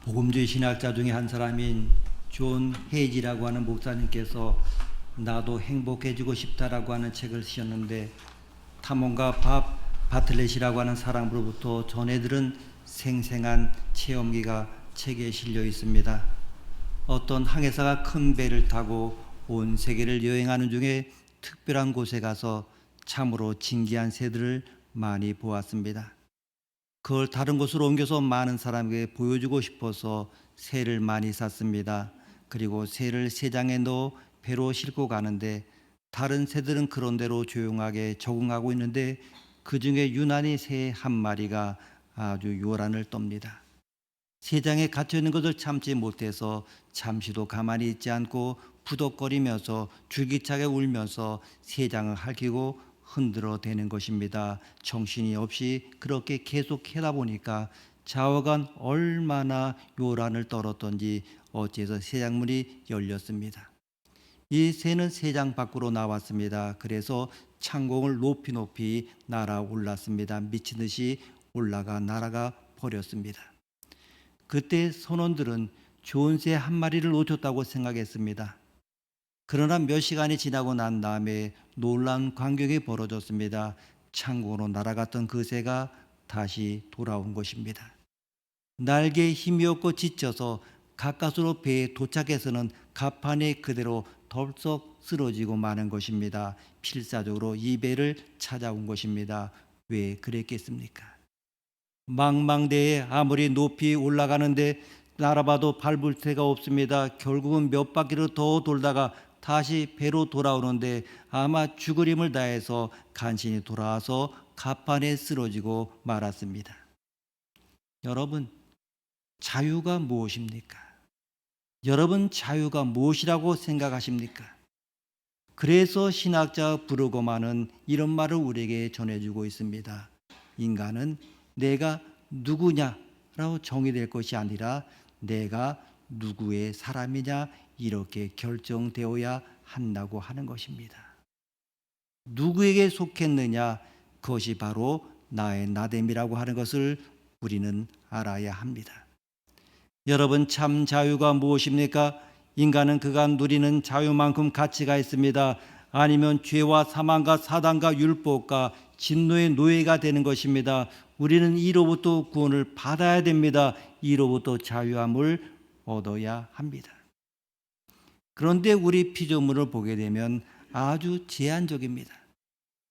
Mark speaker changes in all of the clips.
Speaker 1: 복음주의 신학자 중에 한 사람인 존 헤이지라고 하는 목사님께서 나도 행복해지고 싶다라고 하는 책을 쓰셨는데, 탐험가 밥 바틀렛이라고 하는 사람으로부터 전해 들은 생생한 체험기가 책에 실려 있습니다. 어떤 항해사가 큰 배를 타고 온 세계를 여행하는 중에 특별한 곳에 가서 참으로 진기한 새들을 많이 보았습니다. 그걸 다른 곳으로 옮겨서 많은 사람에게 보여주고 싶어서 새를 많이 샀습니다. 그리고 새를 새장에 넣어 배로 싣고 가는데, 다른 새들은 그런 대로 조용하게 적응하고 있는데 그 중에 유난히 새 한 마리가 아주 요란을 떱니다. 새장에 갇혀 있는 것을 참지 못해서 잠시도 가만히 있지 않고 부덕거리면서 줄기차게 울면서 새장을 핥히고 흔들어 대는 것입니다. 정신이 없이 그렇게 계속 하다 보니까 좌우간 얼마나 요란을 떨었던지 어째서 새장문이 열렸습니다. 이 새는 새장 밖으로 나왔습니다. 그래서 창공을 높이 날아올랐습니다. 미친 듯이 올라가 날아가 버렸습니다. 그때 선원들은 좋은 새 한 마리를 놓쳤다고 생각했습니다. 그러나 몇 시간이 지나고 난 다음에 놀라운 광경이 벌어졌습니다. 창공으로 날아갔던 그 새가 다시 돌아온 것입니다. 날개에 힘이 없고 지쳐서 가까스로 배에 도착해서는 갑판에 그대로 덜썩 쓰러지고 마는 것입니다. 필사적으로 이 배를 찾아온 것입니다. 왜 그랬겠습니까? 망망대해 아무리 높이 올라가는데 날아봐도 밟을 데가 없습니다. 결국은 몇 바퀴를 더 돌다가 다시 배로 돌아오는데 아마 죽을 힘을 다해서 간신히 돌아와서 갑판에 쓰러지고 말았습니다. 여러분, 자유가 무엇입니까? 여러분, 자유가 무엇이라고 생각하십니까? 그래서 신학자 브루거만은 이런 말을 우리에게 전해주고 있습니다. 인간은 내가 누구냐라고 정의될 것이 아니라 내가 누구의 사람이냐 이렇게 결정되어야 한다고 하는 것입니다. 누구에게 속했느냐, 그것이 바로 나의 나됨이라고 하는 것을 우리는 알아야 합니다. 여러분, 참 자유가 무엇입니까? 인간은 그가 누리는 자유만큼 가치가 있습니다. 아니면 죄와 사망과 사단과 율법과 진노의 노예가 되는 것입니다. 우리는 이로부터 구원을 받아야 됩니다. 이로부터 자유함을 얻어야 합니다. 그런데 우리 피조물을 보게 되면 아주 제한적입니다.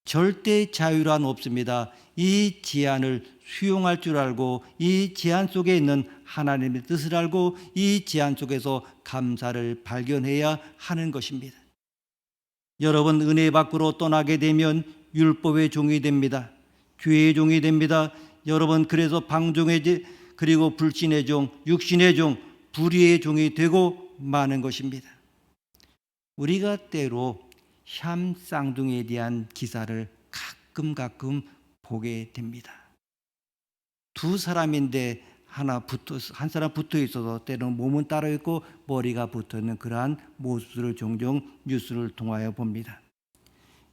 Speaker 1: 절대 자유란 없습니다. 이 제한을 수용할 줄 알고, 이 제한 속에 있는 하나님의 뜻을 알고, 이 제한 속에서 감사를 발견해야 하는 것입니다. 여러분, 은혜 밖으로 떠나게 되면 율법의 종이 됩니다. 죄의 종이 됩니다. 여러분, 그래서 방종의 그리고 불신의 종, 육신의 종, 불의의 종이 되고 마는 것입니다. 우리가 때로 샴 쌍둥이에 대한 기사를 가끔 보게 됩니다. 두 사람인데 한 사람 붙어 있어서 때로는 몸은 따로 있고 머리가 붙어 있는 그러한 모습을 종종 뉴스를 통하여 봅니다.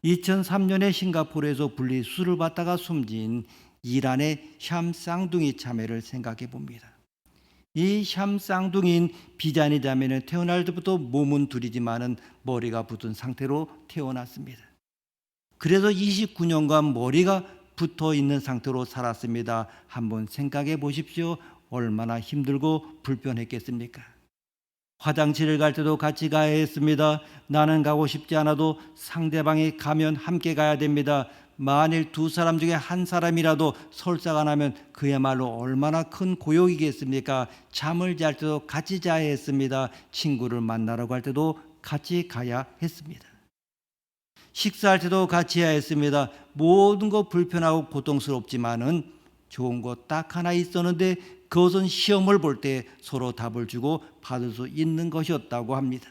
Speaker 1: 2003년에 싱가포르에서 분리수술을 받다가 숨진 이란의 샴 쌍둥이 자매를 생각해 봅니다. 이 샴 쌍둥이인 비자니 자매는 태어날 때부터 몸은 둘이지만은 머리가 붙은 상태로 태어났습니다. 그래서 29년간 머리가 붙어 있는 상태로 살았습니다. 한번 생각해 보십시오. 얼마나 힘들고 불편했겠습니까? 화장실을 갈 때도 같이 가야 했습니다. 나는 가고 싶지 않아도 상대방이 가면 함께 가야 됩니다. 만일 두 사람 중에 한 사람이라도 설사가 나면 그야말로 얼마나 큰 고역이겠습니까? 잠을 잘 때도 같이 자야 했습니다. 친구를 만나러 갈 때도 같이 가야 했습니다. 식사할 때도 같이 해야 했습니다. 모든 거 불편하고 고통스럽지만은 좋은 거 딱 하나 있었는데, 그것은 시험을 볼 때 서로 답을 주고 받을 수 있는 것이었다고 합니다.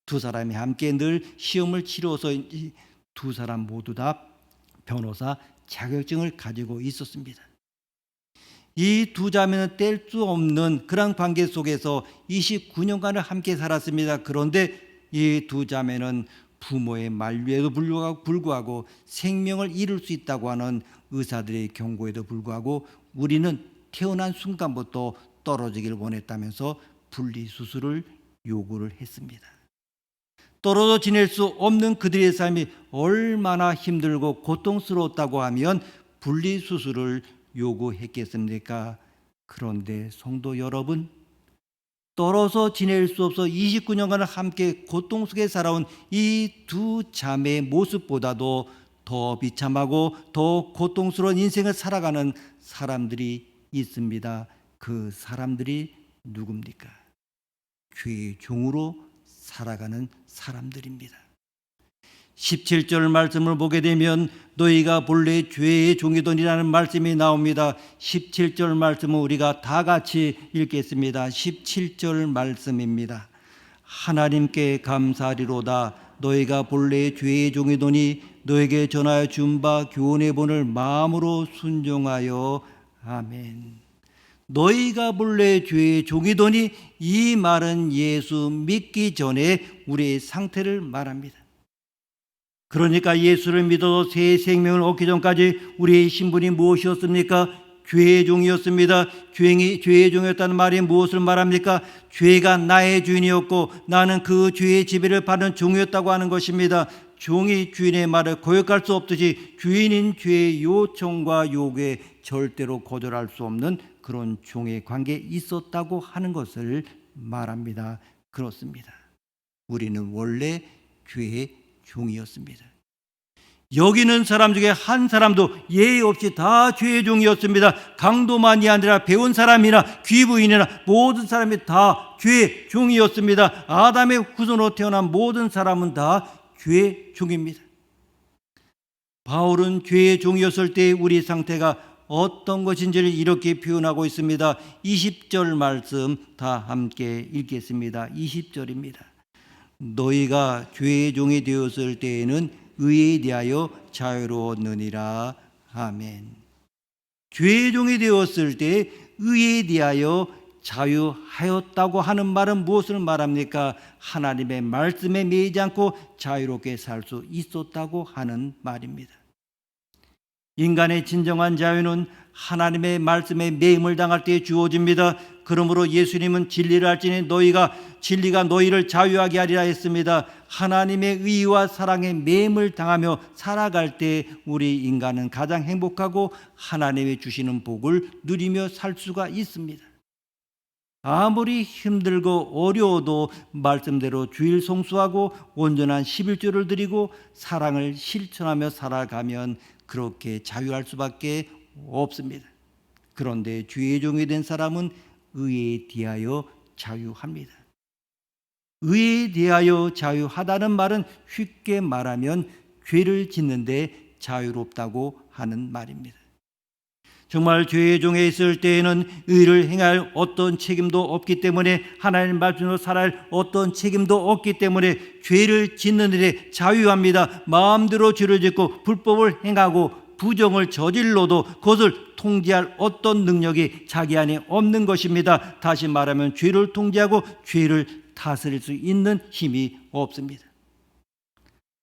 Speaker 1: 두 사람이 함께 늘 시험을 치러서인지 두 사람 모두 다 변호사 자격증을 가지고 있었습니다. 이 두 자매는 뗄 수 없는 그런 관계 속에서 29년간을 함께 살았습니다. 그런데 이 두 자매는 부모의 만류에도 불구하고 생명을 잃을 수 있다고 하는 의사들의 경고에도 불구하고 우리는 태어난 순간부터 떨어지길 원했다면서 분리수술을 요구를 했습니다. 떨어져 지낼 수 없는 그들의 삶이 얼마나 힘들고 고통스러웠다고 하면 분리수술을 요구했겠습니까? 그런데 성도 여러분, 떨어져 지낼 수 없어 29년간을 함께 고통 속에 살아온 이 두 자매의 모습보다도 더 비참하고 더 고통스러운 인생을 살아가는 사람들이 있습니다. 그 사람들이 누굽니까? 죄의 종으로 살아가는 사람들입니다. 17절 말씀을 보게 되면 너희가 본래 죄의 종이더니라는 말씀이 나옵니다. 17절 말씀은 우리가 다 같이 읽겠습니다. 17절 말씀입니다. 하나님께 감사하리로다. 너희가 본래 죄의 종이더니 너에게 전하여 준 바 교훈의 본을 마음으로 순종하여. 아멘. 너희가 본래 죄의 종이더니, 이 말은 예수 믿기 전에 우리의 상태를 말합니다. 그러니까 예수를 믿어서 새 생명을 얻기 전까지 우리의 신분이 무엇이었습니까? 죄의 종이었습니다. 죄의 종이었다는 말이 무엇을 말합니까? 죄가 나의 주인이었고 나는 그 죄의 지배를 받는 종이었다고 하는 것입니다. 종이 주인의 말을 거역할 수 없듯이 주인인 죄의 요청과 요구에 절대로 거절할 수 없는 그런 종의 관계에 있었다고 하는 것을 말합니다. 그렇습니다. 우리는 원래 죄의 종이었습니다. 여기 있는 사람 중에 한 사람도 예의 없이 다 죄의 종이었습니다. 강도만이 아니라 배운 사람이나 귀부인이나 모든 사람이 다 죄의 종이었습니다. 아담의 후손으로 태어난 모든 사람은 다 죄의 종입니다. 바울은 죄의 종이었을 때 우리 상태가 어떤 것인지를 이렇게 표현하고 있습니다. 20절 말씀 다 함께 읽겠습니다. 20절입니다. 너희가 죄의 종이 되었을 때에는 의에 대하여 자유로웠느니라. 아멘. 죄의 종이 되었을 때 의에 대하여 자유하였다고 하는 말은 무엇을 말합니까? 하나님의 말씀에 매이지 않고 자유롭게 살 수 있었다고 하는 말입니다. 인간의 진정한 자유는 하나님의 말씀에 매임을 당할 때 주어집니다. 그러므로 예수님은 진리를 알지니 진리가 너희를 자유하게 하리라 했습니다. 하나님의 의와 사랑에 매임을 당하며 살아갈 때 우리 인간은 가장 행복하고 하나님이 주시는 복을 누리며 살 수가 있습니다. 아무리 힘들고 어려워도 말씀대로 주일 송수하고 온전한 11조를 드리고 사랑을 실천하며 살아가면 그렇게 자유할 수밖에 없습니다. 그런데 죄의 종이 된 사람은 의에 대하여 자유합니다. 의에 대하여 자유하다는 말은 쉽게 말하면 죄를 짓는데 자유롭다고 하는 말입니다. 정말 죄의 종에 있을 때에는 의를 행할 어떤 책임도 없기 때문에, 하나님 말씀으로 살아야 할 어떤 책임도 없기 때문에 죄를 짓는 일에 자유합니다. 마음대로 죄를 짓고 불법을 행하고 부정을 저질러도 그것을 통제할 어떤 능력이 자기 안에 없는 것입니다. 다시 말하면 죄를 통제하고 죄를 다스릴 수 있는 힘이 없습니다.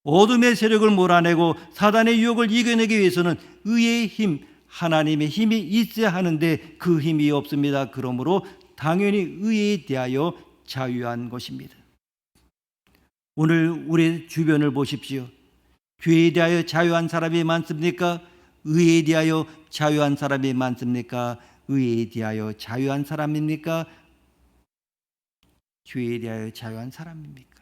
Speaker 1: 어둠의 세력을 몰아내고 사단의 유혹을 이겨내기 위해서는 의의 힘, 하나님의 힘이 있어야 하는데 그 힘이 없습니다. 그러므로 당연히 의에 대하여 자유한 것입니다. 오늘 우리 주변을 보십시오. 죄에 대하여 자유한 사람이 많습니까? 의에 대하여 자유한 사람이 많습니까? 의에 대하여 자유한 사람입니까? 죄에 대하여 자유한 사람입니까?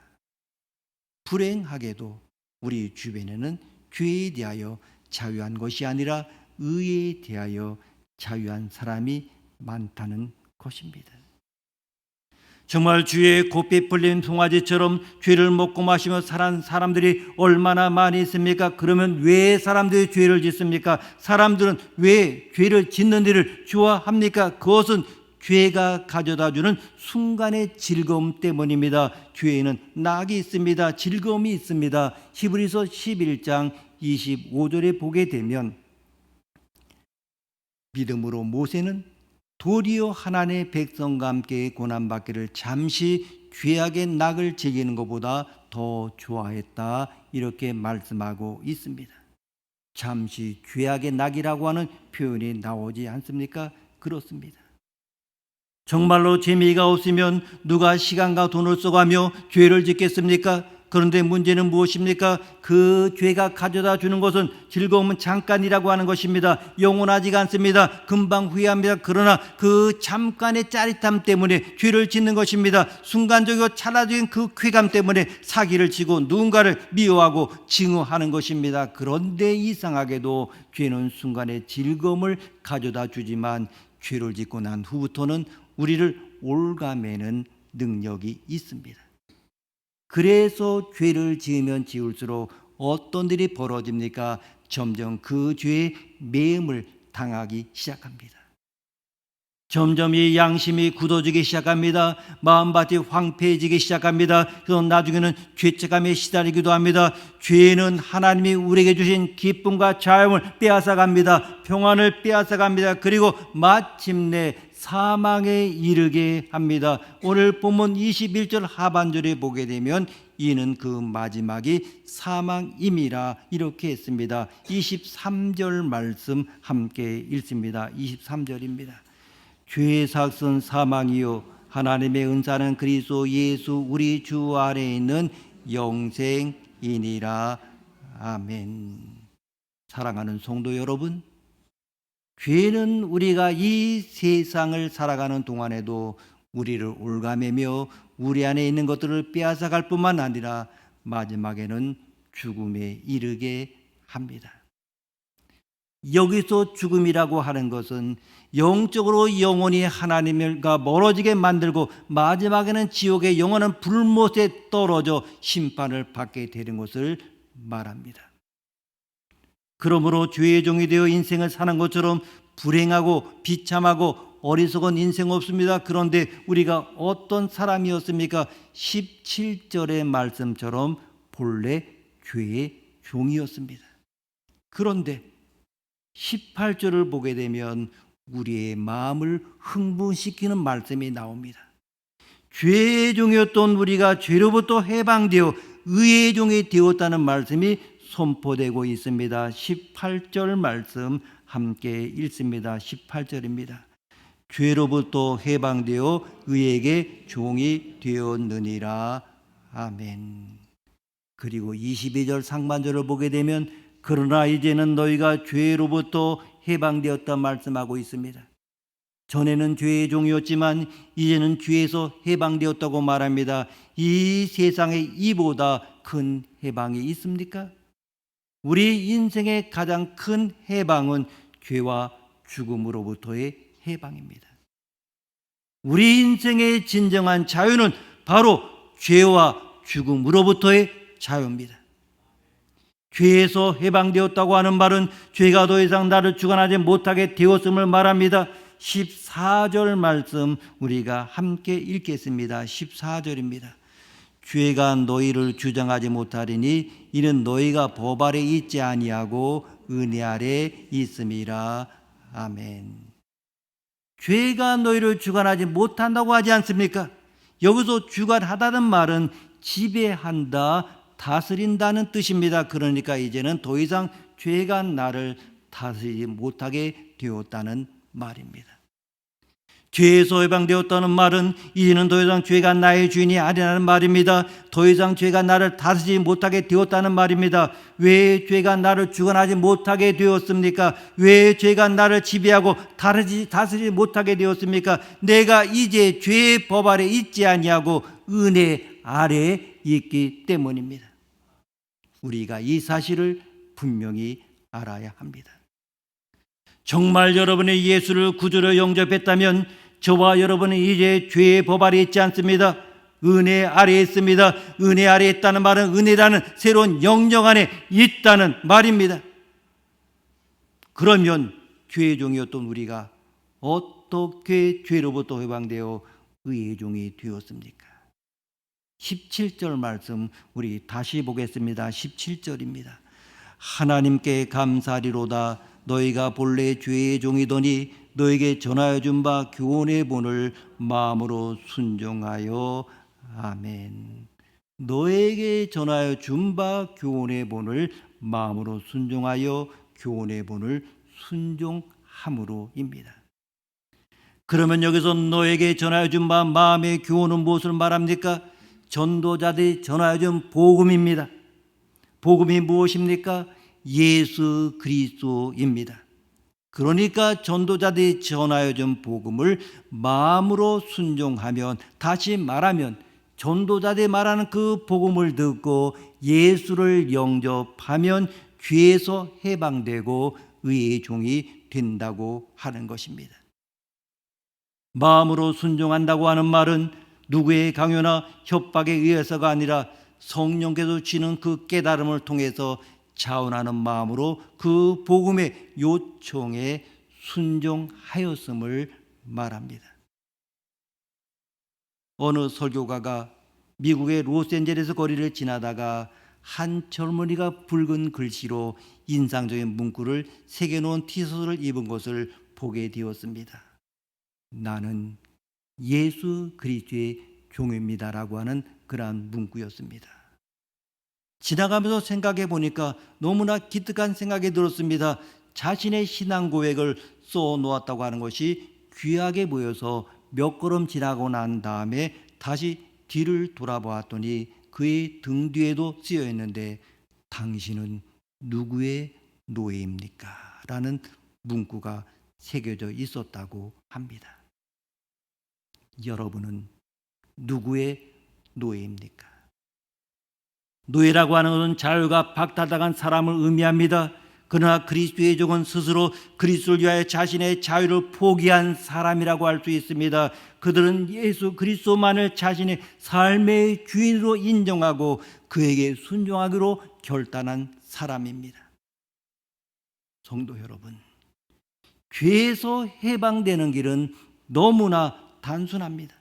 Speaker 1: 불행하게도 우리 주변에는 죄에 대하여 자유한 것이 아니라 의에 대하여 자유한 사람이 많다는 것입니다. 정말 주의 곱게 풀린 송아지처럼 죄를 먹고 마시며 살아온 사람들이 얼마나 많이 있습니까? 그러면 왜 사람들이 죄를 짓습니까? 사람들은 왜 죄를 짓는 일을 좋아합니까? 그것은 죄가 가져다주는 순간의 즐거움 때문입니다. 죄에는 낙이 있습니다. 즐거움이 있습니다. 히브리서 11장 25절에 보게 되면 믿음으로 모세는 도리어 하나님의 백성과 함께 고난받기를 잠시 죄악의 낙을 즐기는 것보다 더 좋아했다, 이렇게 말씀하고 있습니다. 잠시 죄악의 낙이라고 하는 표현이 나오지 않습니까? 그렇습니다. 정말로 재미가 없으면 누가 시간과 돈을 써가며 죄를 짓겠습니까? 그런데 문제는 무엇입니까? 그 죄가 가져다 주는 것은 즐거움은 잠깐이라고 하는 것입니다. 영원하지가 않습니다. 금방 후회합니다. 그러나 그 잠깐의 짜릿함 때문에 죄를 짓는 것입니다. 순간적이고 찰나적인 그 쾌감 때문에 사기를 치고 누군가를 미워하고 증오하는 것입니다. 그런데 이상하게도 죄는 순간의 즐거움을 가져다 주지만 죄를 짓고 난 후부터는 우리를 올가매는 능력이 있습니다. 그래서 죄를 지으면 지을수록 어떤 일이 벌어집니까? 점점 그 죄에 매음을 당하기 시작합니다. 점점 이 양심이 굳어지기 시작합니다. 마음밭이 황폐해지기 시작합니다. 그래서 나중에는 죄책감에 시달리기도 합니다. 죄는 하나님이 우리에게 주신 기쁨과 자유를 빼앗아갑니다. 평안을 빼앗아갑니다. 그리고 마침내 사망에 이르게 합니다. 오늘 본문 21절 하반절에 보게 되면 이는 그 마지막이 사망임이라 이렇게 했습니다. 23절 말씀 함께 읽습니다. 23절입니다. 죄의 삭은 사망이요 하나님의 은사는 그리스도 예수 우리 주 안에 있는 영생이니라. 아멘. 사랑하는 성도 여러분, 죄는 우리가 이 세상을 살아가는 동안에도 우리를 올가매며 우리 안에 있는 것들을 빼앗아갈 뿐만 아니라 마지막에는 죽음에 이르게 합니다. 여기서 죽음이라고 하는 것은 영적으로 영원히 하나님과 멀어지게 만들고 마지막에는 지옥의 영원한 불못에 떨어져 심판을 받게 되는 것을 말합니다. 그러므로 죄의 종이 되어 인생을 사는 것처럼 불행하고 비참하고 어리석은 인생 없습니다. 그런데 우리가 어떤 사람이었습니까? 17절의 말씀처럼 본래 죄의 종이었습니다. 그런데 18절을 보게 되면 우리의 마음을 흥분시키는 말씀이 나옵니다. 죄의 종이었던 우리가 죄로부터 해방되어 의의 종이 되었다는 말씀이 선포되고 있습니다. 18절 말씀 함께 읽습니다. 18절입니다. 죄로부터 해방되어 의에게 종이 되었느니라. 아멘. 그리고 22절 상반절을 보게 되면 그러나 이제는 너희가 죄로부터 해방되었다 말씀하고 있습니다. 전에는 죄의 종이었지만 이제는 죄에서 해방되었다고 말합니다. 이 세상에 이보다 큰 해방이 있습니까? 우리 인생의 가장 큰 해방은 죄와 죽음으로부터의 해방입니다. 우리 인생의 진정한 자유는 바로 죄와 죽음으로부터의 자유입니다. 죄에서 해방되었다고 하는 말은 죄가 더 이상 나를 주관하지 못하게 되었음을 말합니다. 14절 말씀 우리가 함께 읽겠습니다. 14절입니다. 죄가 너희를 주장하지 못하리니 이는 너희가 법 아래 있지 아니하고 은혜 아래 있음이라. 아멘. 죄가 너희를 주관하지 못한다고 하지 않습니까? 여기서 주관하다는 말은 지배한다, 다스린다는 뜻입니다. 그러니까 이제는 더 이상 죄가 나를 다스리지 못하게 되었다는 말입니다. 죄에서 해방되었다는 말은 이제는 더 이상 죄가 나의 주인이 아니라는 말입니다. 더 이상 죄가 나를 다스리지 못하게 되었다는 말입니다. 왜 죄가 나를 주관하지 못하게 되었습니까? 왜 죄가 나를 지배하고 다스리지 못하게 되었습니까? 내가 이제 죄의 법 아래 있지 아니하고 은혜 아래 있기 때문입니다. 우리가 이 사실을 분명히 알아야 합니다. 정말 여러분의 예수를 구주로 영접했다면 저와 여러분은 이제 죄의 법 아래 있지 않습니다. 은혜 아래에 있습니다. 은혜 아래에 있다는 말은 은혜라는 새로운 영역 안에 있다는 말입니다. 그러면 죄의 종이었던 우리가 어떻게 죄로부터 해방되어 의의 종이 되었습니까? 17절 말씀 우리 다시 보겠습니다. 17절입니다. 하나님께 감사리로다. 너희가 본래 죄의 종이더니 너에게 전하여 준 바 교훈의 본을 마음으로 순종하여. 아멘. 너에게 전하여 준 바 교훈의 본을 마음으로 순종하여. 교훈의 본을 순종함으로입니다. 그러면 여기서 너에게 전하여 준 마음의 교훈은 무엇을 말합니까? 전도자들이 전하여 준 복음입니다. 복음이 무엇입니까? 예수 그리스도입니다. 그러니까 전도자들이 전하여 준 복음을 마음으로 순종하면, 다시 말하면 전도자들이 말하는 그 복음을 듣고 예수를 영접하면 죄에서 해방되고 의의 종이 된다고 하는 것입니다. 마음으로 순종한다고 하는 말은 누구의 강요나 협박에 의해서가 아니라 성령께서 주시는 그 깨달음을 통해서 자원하는 마음으로 그 복음의 요청에 순종하였음을 말합니다. 어느 설교가가 미국의 로스앤젤레스 거리를 지나다가 한 젊은이가 붉은 글씨로 인상적인 문구를 새겨놓은 티셔츠를 입은 것을 보게 되었습니다. 나는 예수 그리스도의 종입니다라고 하는 그러한 문구였습니다. 지나가면서 생각해 보니까 너무나 기특한 생각이 들었습니다. 자신의 신앙 고백을 써놓았다고 하는 것이 귀하게 보여서 몇 걸음 지나고 난 다음에 다시 뒤를 돌아보았더니 그의 등 뒤에도 쓰여 있는데, 당신은 누구의 노예입니까? 라는 문구가 새겨져 있었다고 합니다. 여러분은 누구의 노예입니까? 노예라고 하는 것은 자유가 박탈당한 사람을 의미합니다. 그러나 그리스도의 종은 스스로 그리스도를 위하여 자신의 자유를 포기한 사람이라고 할 수 있습니다. 그들은 예수 그리스도만을 자신의 삶의 주인으로 인정하고 그에게 순종하기로 결단한 사람입니다. 성도 여러분, 죄에서 해방되는 길은 너무나 단순합니다.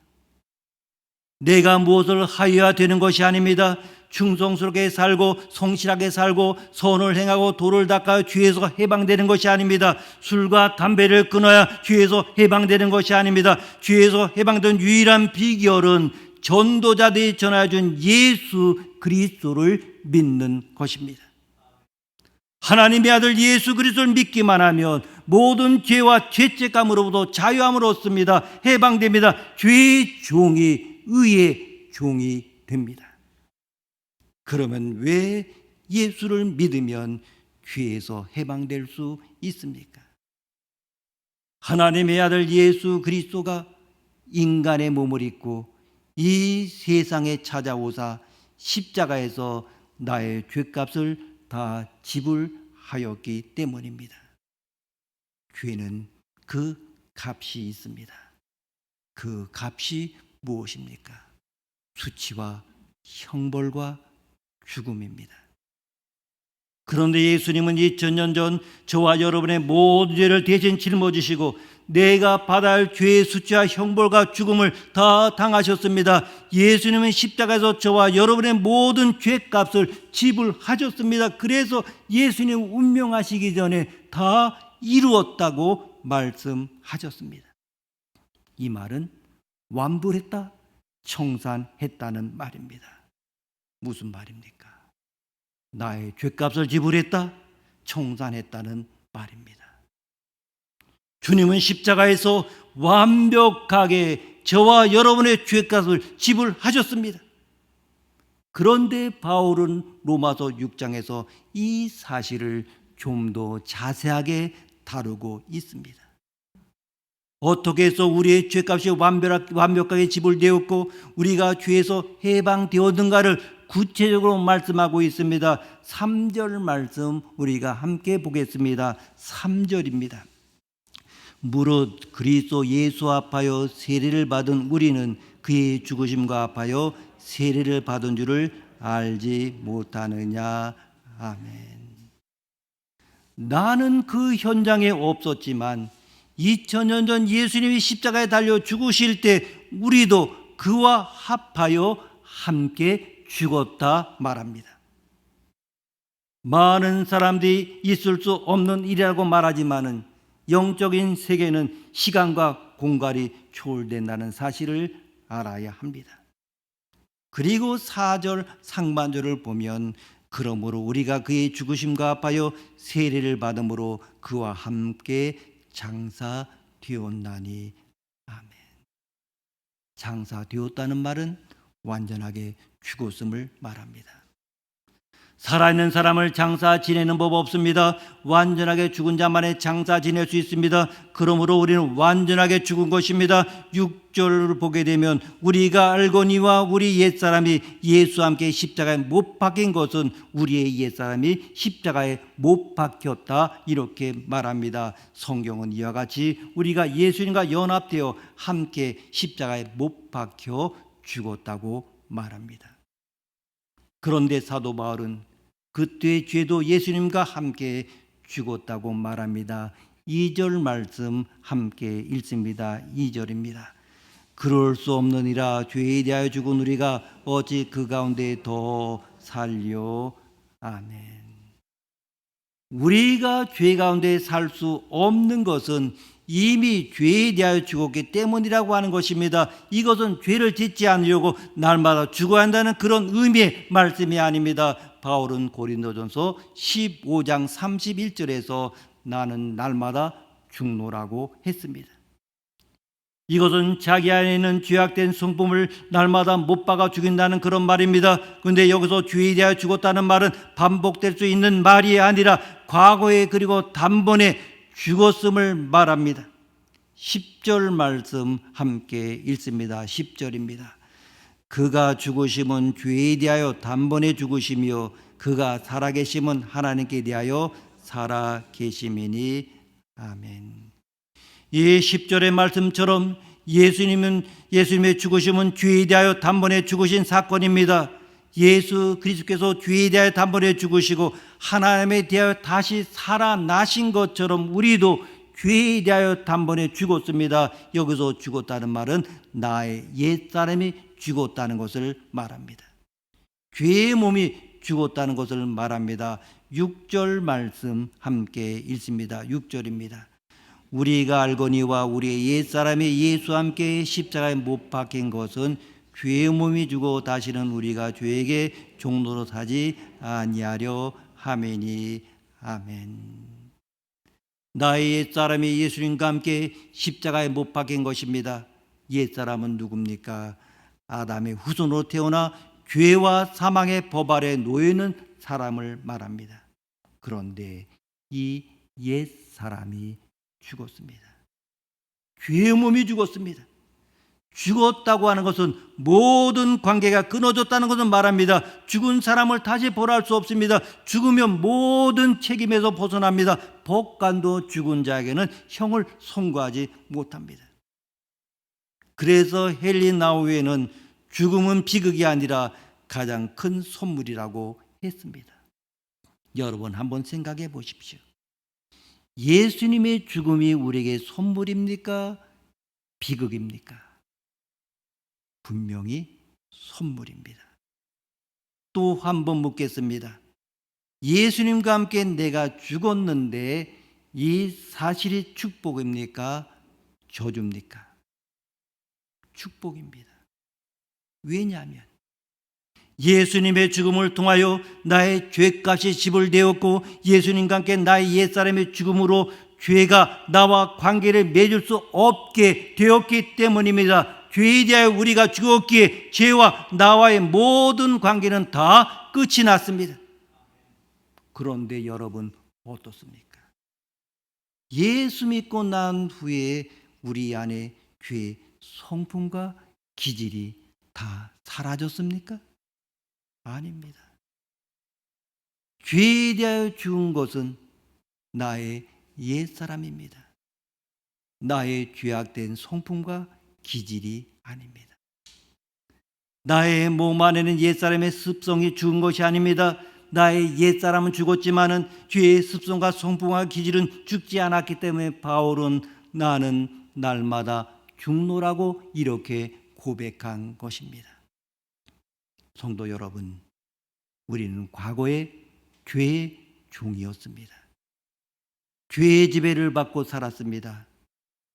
Speaker 1: 내가 무엇을 하여야 되는 것이 아닙니다. 충성스럽게 살고 성실하게 살고 선을 행하고 도를 닦아 죄에서 해방되는 것이 아닙니다. 술과 담배를 끊어야 죄에서 해방되는 것이 아닙니다. 죄에서 해방된 유일한 비결은 전도자들이 전해준 예수 그리스도를 믿는 것입니다. 하나님의 아들 예수 그리스도를 믿기만 하면 모든 죄와 죄책감으로부터 자유함을 얻습니다. 해방됩니다. 죄의 종이 의의 종이 됩니다. 그러면 왜 예수를 믿으면 죄에서 해방될 수 있습니까? 하나님의 아들 예수 그리스도가 인간의 몸을 입고 이 세상에 찾아오사 십자가에서 나의 죄값을 다 지불하였기 때문입니다. 죄는 그 값이 있습니다. 그 값이 무엇입니까? 수치와 형벌과 죽음입니다. 그런데 예수님은 2000년 전 저와 여러분의 모든 죄를 대신 짊어지시고 내가 받아야 할 죄의 수치와 형벌과 죽음을 다 당하셨습니다. 예수님은 십자가에서 저와 여러분의 모든 죄값을 지불하셨습니다. 그래서 예수님 운명하시기 전에 다 이루었다고 말씀하셨습니다. 이 말은 완불했다, 청산했다는 말입니다. 무슨 말입니까? 나의 죄값을 지불했다, 청산했다는 말입니다. 주님은 십자가에서 완벽하게 저와 여러분의 죄값을 지불하셨습니다. 그런데 바울은 로마서 6장에서 이 사실을 좀 더 자세하게 다루고 있습니다. 어떻게 해서 우리의 죄값이 완벽하게 지불되었고 우리가 죄에서 해방되었는가를 구체적으로 말씀하고 있습니다. 3절 말씀 우리가 함께 보겠습니다. 3절입니다. 무릇 그리스도 예수 앞하여 세례를 받은 우리는 그의 죽으심과 합하여 세례를 받은 줄을 알지 못하느냐. 아멘. 나는 그 현장에 없었지만 2000년 전 예수님이 십자가에 달려 죽으실 때 우리도 그와 합하여 함께 죽었다 말합니다. 많은 사람들이 있을 수 없는 일이라고 말하지만은 영적인 세계는 시간과 공간이 초월된다는 사실을 알아야 합니다. 그리고 4절 상반절을 보면 그러므로 우리가 그의 죽으심과 합하여 세례를 받음으로 그와 함께 장사되었나니. 아멘. 장사되었다는 말은 완전하게 죽었음을 말합니다. 살아있는 사람을 장사 지내는 법 없습니다. 완전하게 죽은 자만이 장사 지낼 수 있습니다. 그러므로 우리는 완전하게 죽은 것입니다. 6절을 보게 되면 우리가 알거니와 우리 옛사람이 예수와 함께 십자가에 못 박힌 것은 우리의 옛사람이 십자가에 못 박혔다, 이렇게 말합니다. 성경은 이와 같이 우리가 예수님과 연합되어 함께 십자가에 못 박혀 죽었다고 말합니다. 그런데 사도 바울은 그때의 죄도 예수님과 함께 죽었다고 말합니다. 2절 말씀 함께 읽습니다. 2절입니다. 그럴 수 없느니라. 죄에 대하여 죽은 우리가 어찌 그 가운데 더 살려. 아멘. 우리가 죄 가운데 살 수 없는 것은 이미 죄에 대하여 죽었기 때문이라고 하는 것입니다. 이것은 죄를 짓지 않으려고 날마다 죽어야 한다는 그런 의미의 말씀이 아닙니다. 바울은 고린도전서 15장 31절에서 나는 날마다 죽노라고 했습니다. 이것은 자기 안에 있는 죄악된 성품을 날마다 못 박아 죽인다는 그런 말입니다. 그런데 여기서 죄에 대하여 죽었다는 말은 반복될 수 있는 말이 아니라 과거에 그리고 단번에 죽었음을 말합니다. 10절 말씀 함께 읽습니다. 10절입니다. 그가 죽으심은 죄에 대하여 단번에 죽으시며 그가 살아계심은 하나님께 대하여 살아계심이니. 아멘. 이 10절의 말씀처럼 예수님의 죽으심은 죄에 대하여 단번에 죽으신 사건입니다. 예수 그리스도께서 죄에 대하여 단번에 죽으시고 하나님에 대하여 다시 살아나신 것처럼 우리도 죄에 대하여 단번에 죽었습니다. 여기서 죽었다는 말은 나의 옛사람이 죽었다는 것을 말합니다. 죄의 몸이 죽었다는 것을 말합니다. 6절 말씀 함께 읽습니다. 6절입니다. 우리가 알거니와 우리의 옛사람이 예수와 함께 십자가에 못 박힌 것은 죄의 몸이 죽어 다시는 우리가 죄에게 종로로 사지 아니하려 하매니. 아멘. 나의 옛사람이 예수님과 함께 십자가에 못 박힌 것입니다. 옛사람은 누굽니까? 아담의 후손으로 태어나 죄와 사망의 법 아래 놓여 있는 사람을 말합니다. 그런데 이 옛사람이 죽었습니다. 죄의 몸이 죽었습니다. 죽었다고 하는 것은 모든 관계가 끊어졌다는 것을 말합니다. 죽은 사람을 다시 벌할 수 없습니다. 죽으면 모든 책임에서 벗어납니다. 법관도 죽은 자에게는 형을 선고하지 못합니다. 그래서 헨리 나우에는 죽음은 비극이 아니라 가장 큰 선물이라고 했습니다. 여러분 한번 생각해 보십시오. 예수님의 죽음이 우리에게 선물입니까? 비극입니까? 분명히 선물입니다. 또 한 번 묻겠습니다. 예수님과 함께 내가 죽었는데 이 사실이 축복입니까? 저주입니까? 축복입니다. 왜냐하면 예수님의 죽음을 통하여 나의 죄값이 지불되었고 예수님과 함께 나의 옛사람의 죽음으로 죄가 나와 관계를 맺을 수 없게 되었기 때문입니다. 죄에 대하여 우리가 죽었기에 죄와 나와의 모든 관계는 다 끝이 났습니다. 그런데 여러분 어떻습니까? 예수 믿고 난 후에 우리 안에 죄의 성품과 기질이 다 사라졌습니까? 아닙니다. 죄에 대하여 죽은 것은 나의 옛사람입니다. 나의 죄악된 성품과 기질이 아닙니다. 나의 몸 안에는 옛사람의 습성이 죽은 것이 아닙니다. 나의 옛사람은 죽었지만은 죄의 습성과 성품과 기질은 죽지 않았기 때문에 바울은 나는 날마다 죽노라고 이렇게 고백한 것입니다. 성도 여러분, 우리는 과거에 죄의 종이었습니다. 죄의 지배를 받고 살았습니다.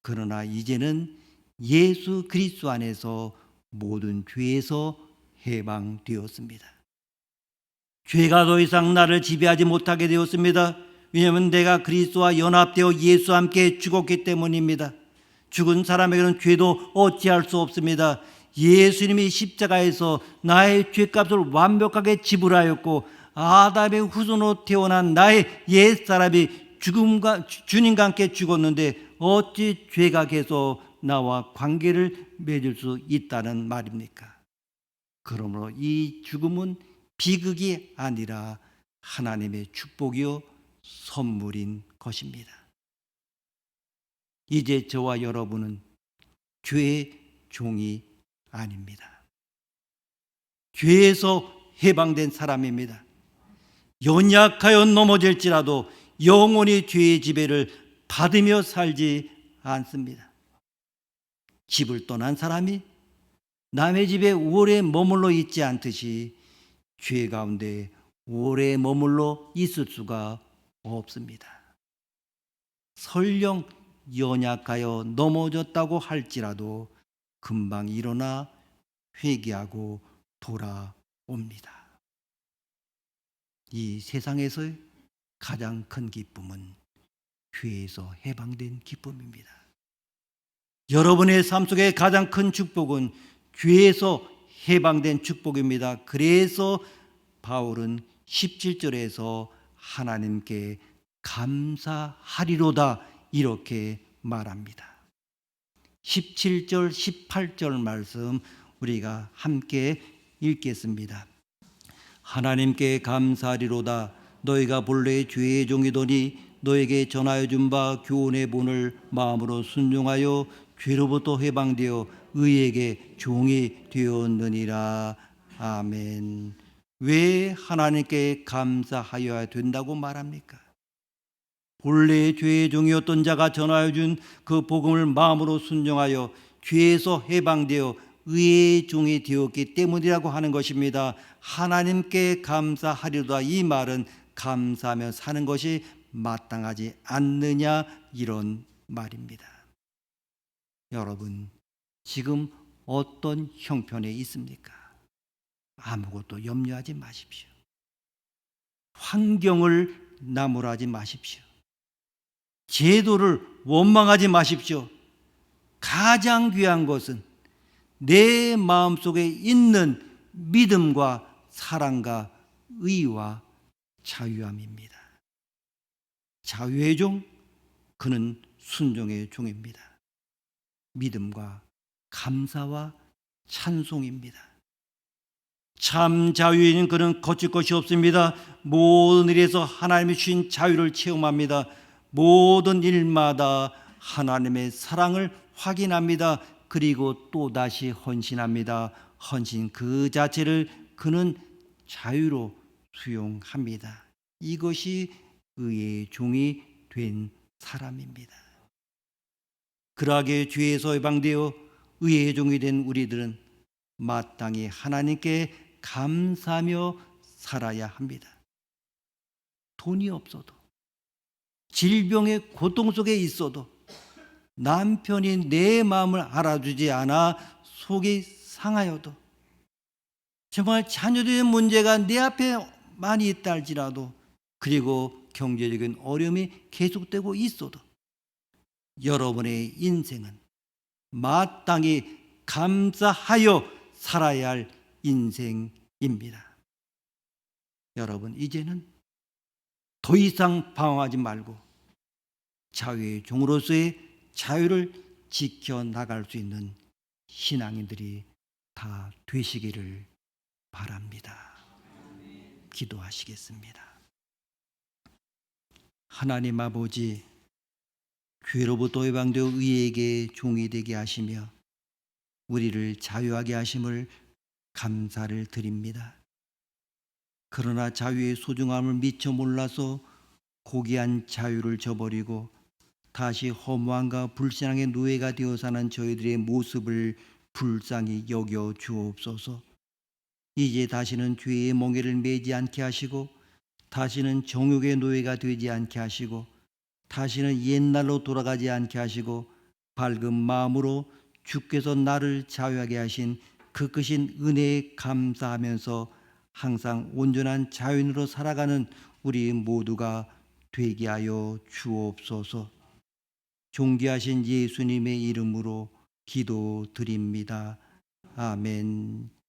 Speaker 1: 그러나 이제는 예수 그리스도 안에서 모든 죄에서 해방되었습니다. 죄가 더 이상 나를 지배하지 못하게 되었습니다. 왜냐하면 내가 그리스도와 연합되어 예수와 함께 죽었기 때문입니다. 죽은 사람에게는 죄도 어찌할 수 없습니다. 예수님이 십자가에서 나의 죄값을 완벽하게 지불하였고 아담의 후손으로 태어난 나의 옛사람이 주님과 함께 죽었는데 어찌 죄가 계속 나와 관계를 맺을 수 있다는 말입니까? 그러므로 이 죽음은 비극이 아니라 하나님의 축복이요 선물인 것입니다. 이제 저와 여러분은 죄의 종이 아닙니다. 죄에서 해방된 사람입니다. 연약하여 넘어질지라도 영원히 죄의 지배를 받으며 살지 않습니다. 집을 떠난 사람이 남의 집에 오래 머물러 있지 않듯이 죄 가운데 오래 머물러 있을 수가 없습니다. 설령 연약하여 넘어졌다고 할지라도 금방 일어나 회개하고 돌아옵니다. 이 세상에서의 가장 큰 기쁨은 죄에서 해방된 기쁨입니다. 여러분의 삶 속의 가장 큰 축복은 죄에서 해방된 축복입니다. 그래서 바울은 17절에서 하나님께 감사하리로다 이렇게 말합니다. 17절, 18절 말씀 우리가 함께 읽겠습니다. 하나님께 감사하리로다. 너희가 본래 죄의 종이더니 너에게 전하여 준 바 교훈의 본을 마음으로 순종하여 죄로부터 해방되어 의에게 종이 되었느니라. 아멘. 왜 하나님께 감사하여야 된다고 말합니까? 본래 죄의 종이었던 자가 전하여 준 그 복음을 마음으로 순종하여 죄에서 해방되어 의의 종이 되었기 때문이라고 하는 것입니다. 하나님께 감사하리로다. 이 말은 감사하며 사는 것이 마땅하지 않느냐 이런 말입니다. 여러분, 지금 어떤 형편에 있습니까? 아무것도 염려하지 마십시오. 환경을 나무라지 마십시오. 제도를 원망하지 마십시오. 가장 귀한 것은 내 마음속에 있는 믿음과 사랑과 의와 자유함입니다. 자유의 종, 그는 순종의 종입니다. 믿음과 감사와 찬송입니다. 참 자유인 그는 거칠 것이 없습니다. 모든 일에서 하나님이 주신 자유를 체험합니다. 모든 일마다 하나님의 사랑을 확인합니다. 그리고 또다시 헌신합니다. 헌신 그 자체를 그는 자유로 수용합니다. 이것이 의의 종이 된 사람입니다. 그러하게 죄에서 해방되어 의의 종이 된 우리들은 마땅히 하나님께 감사하며 살아야 합니다. 돈이 없어도, 질병의 고통 속에 있어도, 남편이 내 마음을 알아주지 않아 속이 상하여도, 정말 자녀들의 문제가 내 앞에 많이 있다 할지라도, 그리고 경제적인 어려움이 계속되고 있어도 여러분의 인생은 마땅히 감사하여 살아야 할 인생입니다. 여러분, 이제는 더 이상 방황하지 말고 자유의 종으로서의 자유를 지켜나갈 수 있는 신앙인들이 다 되시기를 바랍니다. 기도하시겠습니다. 하나님 아버지, 죄로부터 해방되어 의에게 종이 되게 하시며 우리를 자유하게 하심을 감사를 드립니다. 그러나 자유의 소중함을 미처 몰라서 고귀한 자유를 저버리고 다시 허무함과 불신앙의 노예가 되어 사는 저희들의 모습을 불쌍히 여겨 주옵소서. 이제 다시는 죄의 멍에를 매지 않게 하시고 다시는 정욕의 노예가 되지 않게 하시고 다시는 옛날로 돌아가지 않게 하시고 밝은 마음으로 주께서 나를 자유하게 하신 그 크신 은혜에 감사하면서 항상 온전한 자유인으로 살아가는 우리 모두가 되게 하여 주옵소서. 존귀하신 예수님의 이름으로 기도드립니다. 아멘.